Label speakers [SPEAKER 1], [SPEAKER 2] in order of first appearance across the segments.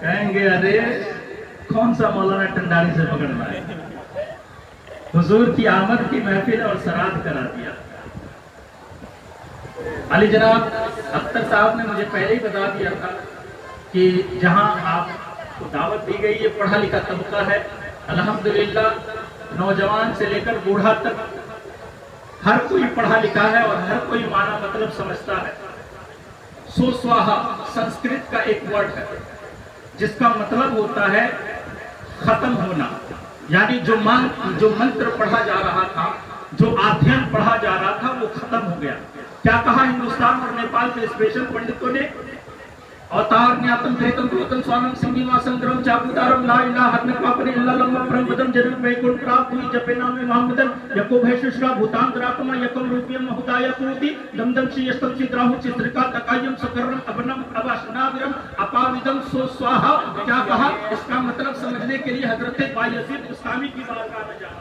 [SPEAKER 1] کہیں گے ارے کون سا مولانا ٹنڈاری سے پکڑنا ہے، حضور کی آمد کی محفل اور سراد کرا دیا۔ علی جناب اختر صاحب نے مجھے پہلے ہی بتا دیا تھا کہ جہاں آپ کو دعوت دی گئی، یہ پڑھا لکھا طبقہ ہے، الحمدللہ نوجوان سے لے کر بوڑھا تک ہر کوئی پڑھا لکھا ہے اور ہر کوئی معنی مطلب سمجھتا ہے۔ سوسواہا سنسکرت کا ایک ورڈ ہے جس کا مطلب ہوتا ہے ختم ہونا، یعنی جو منتر پڑھا جا رہا تھا، جو آدھین پڑھا جا رہا تھا، وہ ختم ہو گیا۔ کیا کہا ہندوستان اور نیپال کے اسپیشل پنڈتوں نے؟ اوتار نیاتم پریتم پروتم سوانم سنگی واسم درم چاپودارم لا الہ حتم پاپر اللہ لما پرم بدم جنم بیکن پراپ ہوئی جپے نام محمدن یکو بھیششرا بھوتان دراتما یکم روپیم مہدایا کوتی دم دم شی یستم چدراہو چترکا تکایم سکرم ابنم اباشنابرم اپاویدم سو سواہا۔ کیا کہا؟ اس کا مطلب سمجھنے کے لیے حضرت بایزید بستامی کی بارگاہ میں جانا۔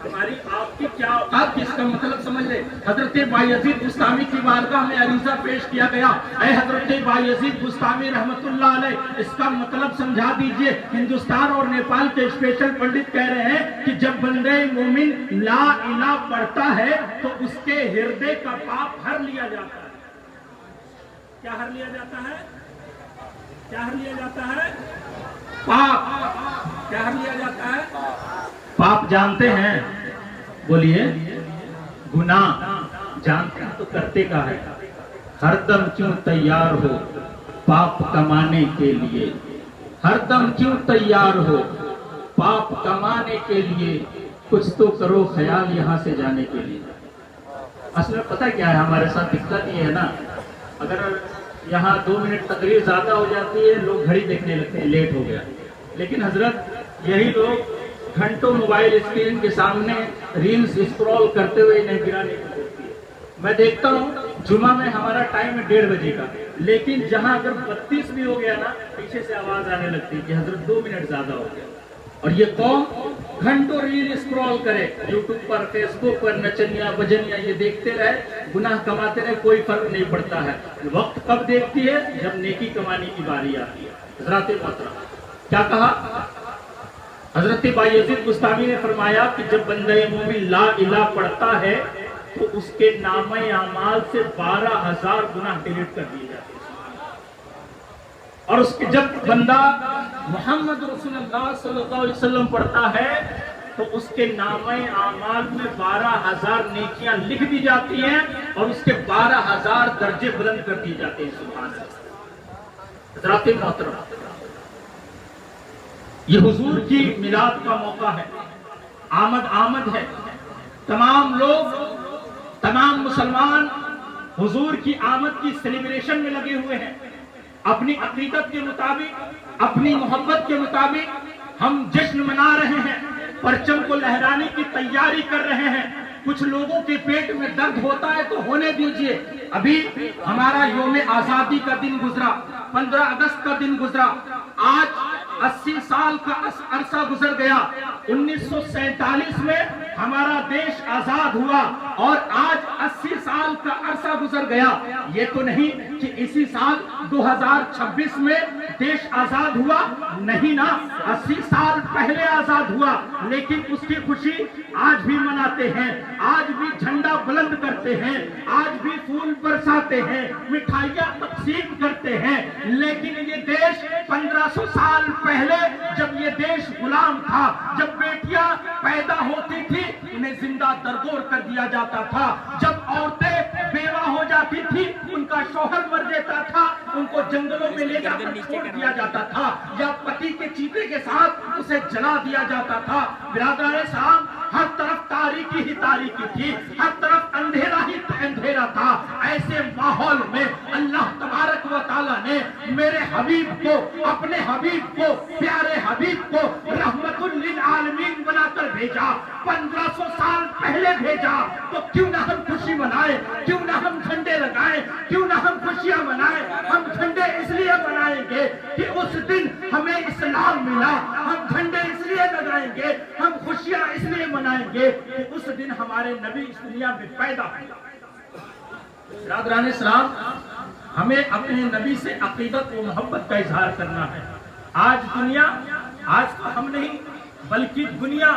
[SPEAKER 1] ہماری آپ کی کیا اوقات کی اس کا مطلب سمجھ لے۔ حضرت بایزید بستامی کی بارگاہ میں عریضہ پیش کیا گیا، اے حضرت بایزید بستامی رحمت اللہ علیہ، اس کا مطلب سمجھا دیجئے۔ ہندوستان اور نیپال کے اسپیشل پنڈت کہہ رہے ہیں کہ جب بندے مومن لا الہ پڑھتا ہے تو اس کے ہردے کا پاپ ہر لیا جاتا ہے۔ کیا ہر لیا جاتا ہے؟ کیا ہر لیا جاتا ہے؟ پاپ۔ کیا ہر لیا جاتا ہے؟ پاپ جانتے ہیں؟ بولیے گناہ جانتے ہیں تو کرتے کا ہے۔ ہر دم کیوں تیار ہو پاپ کمانے کے لیے، ہر دم کیوں تیار ہو پاپ کمانے کے لیے، کچھ تو کرو خیال یہاں سے جانے کے لیے۔ اصل میں پتہ کیا ہے ہمارے ساتھ دقت یہ ہے نا، اگر یہاں 2 منٹ تقریر زیادہ ہو جاتی ہے لوگ گھڑی دیکھنے لگتے ہیں، لیٹ ہو گیا، لیکن حضرت یہی لوگ گھنٹوں موبائل اسکرین کے سامنے ریلز اسکرول کرتے ہوئے انہیں گرانے کی ہوتی ہے۔ میں دیکھتا ہوں جمعہ میں ہمارا ٹائم ہے 1:30 بجے کا، لیکن جہاں اگر 32 بھی ہو گیا نا پیچھے سے آواز آنے لگتی ہے کہ حضرت 2 منٹ زیادہ ہو گیا۔ اور یہ قوم گھنٹوں ریل اسکرول کرے، یوٹیوب پر، فیس بک پر، نچنیا بجنیا یہ دیکھتے رہے، گناہ کماتے رہے، کوئی فرق نہیں پڑتا ہے۔ وقت کب دیکھتی ہے؟ جب نیکی کمانے کی باری آتی ہے۔ حضرات محترم کیا کہا؟ حضرت بایزید بستامی نے فرمایا کہ جب بندہ مومن لا الہ پڑھتا ہے تو اس کے نامہ اعمال سے 12,000 گناہ ڈیلیٹ کر دیے جاتے ہیں، اور اس کے جب بندہ محمد رسول اللہ صلی اللہ علیہ وسلم پڑھتا ہے تو اس کے نامہ اعمال میں 12,000 نیکیاں لکھ دی جاتی ہیں اور اس کے 12,000 درجے بلند کر دیے جاتے ہیں۔ سبحان اللہ۔ حضرات محترم یہ حضور کی میلاد کا موقع ہے، آمد ہے، تمام لوگ، تمام مسلمان حضور کی آمد کی سیلیبریشن میں لگے ہوئے ہیں۔ اپنی عقیدت کے مطابق، اپنی محبت کے مطابق ہم جشن منا رہے ہیں، پرچم کو لہرانے کی تیاری کر رہے ہیں۔ کچھ لوگوں کے پیٹ میں درد ہوتا ہے تو ہونے دیجئے۔ ابھی ہمارا یوم آزادی کا دن گزرا، 15 اگست کا دن گزرا، آج 80 سال کا عرصہ گزر گیا۔ 1947 میں ہمارا دیش آزاد ہوا اور آج 80 سال کا عرصہ گزر گیا۔ یہ تو نہیں کہ اسی سال 2026 میں دیش آزاد ہوا، نہیں نا، 80 سال پہلے آزاد ہوا، لیکن اس کی خوشی آج بھی مناتے ہیں، آج بھی جھنڈا بلند کرتے ہیں، آج بھی پھول برساتے ہیں، مٹھائیاں تقسیم کرتے ہیں۔ لیکن یہ دیش 1500 سال پہلے جب یہ دیش غلام تھا، جب بیٹیاں پیدا ہوتی تھی انہیں زندہ درگور کر دیا جاتا تھا، جب عورتیں بیوہ ہو جاتی تھی ان کا شوہر مر جاتا تھا، ان کو جنگلوں میں لے جا کر چھوڑ دیا جاتا تھا یا پتی کے چیتے کے ساتھ اسے جلا دیا جاتا تھا۔ برادران اسلام، ہر طرف تاریکی ہی تاریکی تھی، ہر طرف اندھیرا ہی اندھیرا تھا۔ ایسے ماحول میں اللہ تبارک و تعالیٰ نے میرے حبیب کو، اپنے حبیب کو، پیارے حبیب کو رحمت للعالمین بنا کر بھیجا، 1500 سال پہلے بھیجا، تو کیوں نہ ہم خوشی منائیں، کیوں نہ ہم جھنڈے لگائیں، کیوں نہ ہم خوشیاں منائیں۔ ہم جھنڈے اس لیے منائیں گے کہ اس دن ہمیں اسلام ملا، ہم جھنڈے اس لیے لگائیں گے، ہم خوشیاں اس لیے منائیں گے کہ اس دن ہمارے نبی اس دنیا میں پیدا ہوئے۔ برادران اسلام، ہمیں اپنے نبی سے عقیدت و محبت کا اظہار کرنا ہے۔ آج ہم نہیں بلکہ دنیا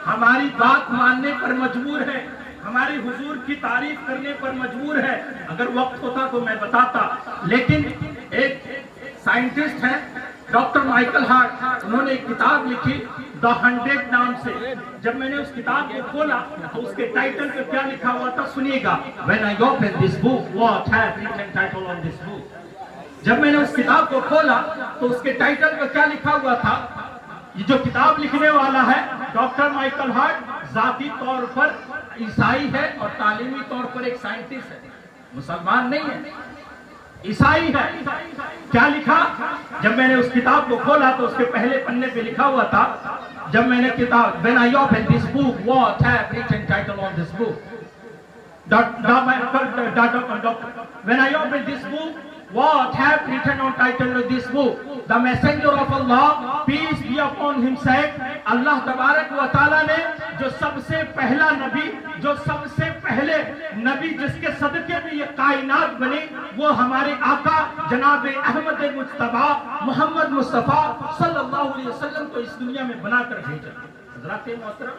[SPEAKER 1] ہماری بات ماننے پر مجبور ہے، ہماری حضور کی تعریف کرنے پر مجبور ہے۔ اگر وقت ہوتا تو میں بتاتا، لیکن ایک سائنٹسٹ ہیں ڈاکٹر مائیکل ہارٹ، انہوں نے ایک کتاب لکھی The 100 نام سے۔ جب میں نے اس کتاب کو کھولا تو اس کے ٹائٹل پہ کیا لکھا ہوا تھا سنیے گا، When I opened this book, what had written title on this book؟ جب میں نے اس کتاب کو کھولا تو اس کے ٹائٹل پہ کیا لکھا ہوا تھا؟ یہ جو کتاب لکھنے والا ہے ڈاکٹر مائیکل ہارٹ، ذاتی طور پر عیسائی ہے اور تعلیمی طور پر ایک سائنٹسٹ ہے، مسلمان نہیں ہے، عیسائی ہے۔ کیا لکھا؟ جب میں نے اس کتاب کو کھولا تو اس کے پہلے پنے پہ لکھا ہوا تھا، جب میں نے کتاب When I opened this book, what had written title on this book؟ When I opened this book, what have written on title of this book? The messenger of Allah, peace be upon him, said، اللہ تبارک و تعالیٰ نے جو سب سے پہلا نبی، جو سب سے پہلے نبی جس کے صدقے میں یہ کائنات بنی، وہ ہمارے آقا جناب احمد مجتبیٰ محمد مصطفیٰ صلی اللہ علیہ وسلم کو اس دنیا میں بنا کر بھیجا۔ حضرات محترم،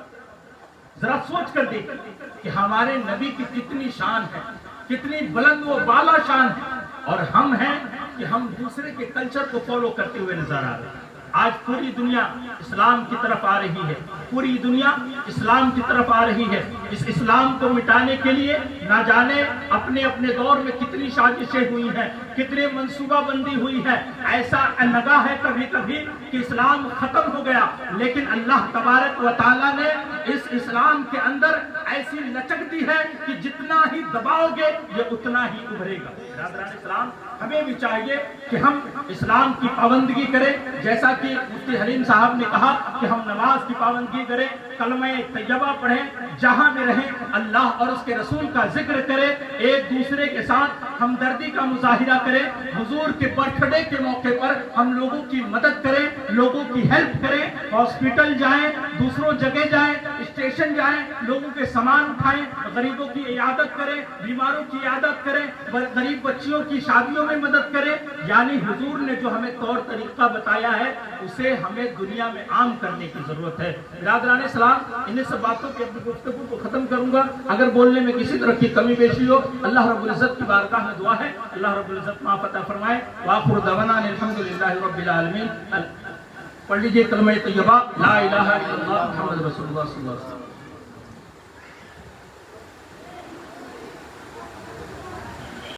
[SPEAKER 1] ذرا سوچ کر دیکھیں کہ ہمارے نبی کی کتنی شان ہے، کتنی بلند و بالا شان ہے، اور ہم ہیں کہ ہم دوسرے کے کلچر کو فالو کرتے ہوئے نظر آ رہے ہیں۔ آج پوری دنیا اسلام کی طرف آ رہی ہے، پوری دنیا اسلام کی طرف آ رہی ہے۔ اس اسلام کو مٹانے کے لیے نہ جانے اپنے اپنے دور میں کتنی سازشیں ہوئی ہیں، کتنے منصوبہ بندی ہوئی ہے۔ ایسا لگا ہے کبھی کبھی کہ اسلام ختم ہو گیا، لیکن اللہ تبارک و تعالیٰ نے اس اسلام کے اندر ایسی لچک دی ہے کہ جتنا ہی دباؤ گے یہ اتنا ہی ابھرے گا۔ برادران اسلام، ہمیں بھی چاہیے کہ ہم اسلام کی پابندگی کریں، جیسا کہ مفتی حلیم صاحب نے کہا کہ ہم نماز کی پابندگی کریں، کلمہ طیبہ پڑھیں، جہاں بھی رہیں اللہ اور اس کے رسول کا ذکر کریں، ایک دوسرے کے ساتھ ہمدردی کا مظاہرہ کریں، حضور کے برتھ ڈے کے موقع پر ہم لوگوں کی مدد کریں، لوگوں کی ہیلپ کریں، ہاسپٹل جائیں، دوسروں جگہ جائیں، اسٹیشن جائیں، لوگوں کے سامان اٹھائیں، غریبوں کی عیادت کریں، بیماروں کی عیادت کریں، غریب بچیوں کی شادیوں میں مدد کریں۔ یعنی حضور نے جو ہمیں طور طریقہ بتایا ہے اسے ہمیں دنیا میں عام کرنے کی ضرورت ہے۔ برادران اسلام، انہیں سب باتوں کی اپنی گفتگو کو ختم کروں گا۔ اگر بولنے میں کسی طرح کی کمی بیشی ہو، اللہ رب العزت کی بارگاہ میں دعا ہے اللہ رب العزت معاف عطا فرمائے۔ وآخر دعوانا الحمدللہ رب العالمین۔ پڑھ لیجئے کلمہ طیبہ لا الہ الا اللہ محمد رسول اللہ صلی اللہ علیہ وسلم۔